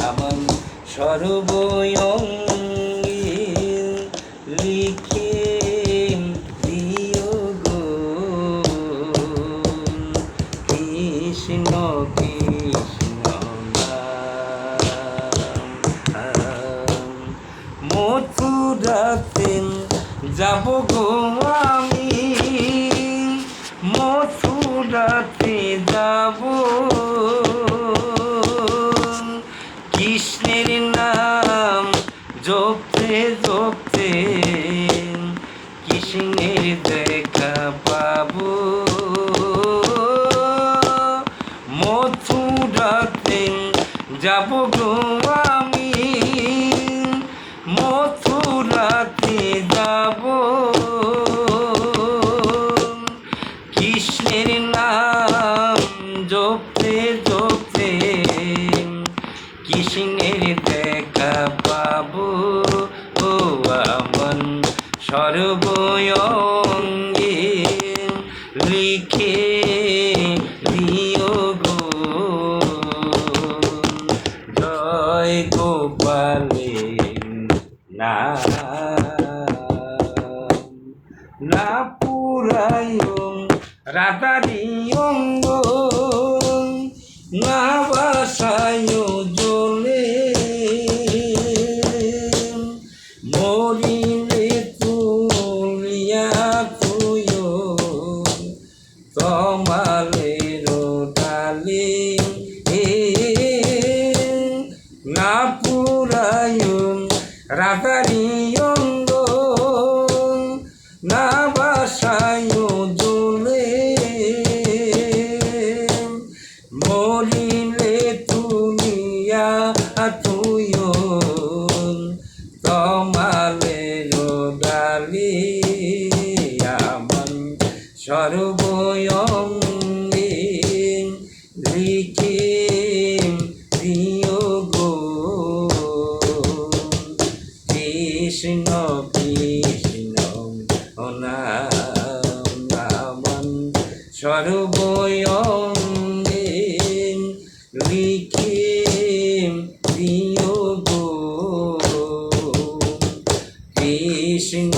আমার সর্বঙ্গী লিখে দিও গো কৃষ্ণ কৃষ্ণ মথুরাতে যাব গো আমি মথুরাতে যাব কৃষ্ণের নাম জপতে জপতে কৃষ্ণের দেখা পাবো মথুরাতে যাব গো আমি মথুরাতে যাব কৃষ্ণের নাম জপতে জপতে কৃষ্ণের দেখা পাবো ও আমার সর্বঙ্গে লিখে দিও গো জয় গোপালে না না পুরায় রাধারি অঙ্গ না বাসায় জলে মরিলে তুলিয়া তুই তমালের ডালে না পুরায় রাধারি অঙ্গ না বাসায় জলে মরিলে তুলিয়া তুই তমালের ডালি আমার সর্বঙ্গে লিখে দিও গো কৃষ্ণ কৃষ্ণ নাম সর্বঙ্গে লিখে দিও গো কৃষ্ণ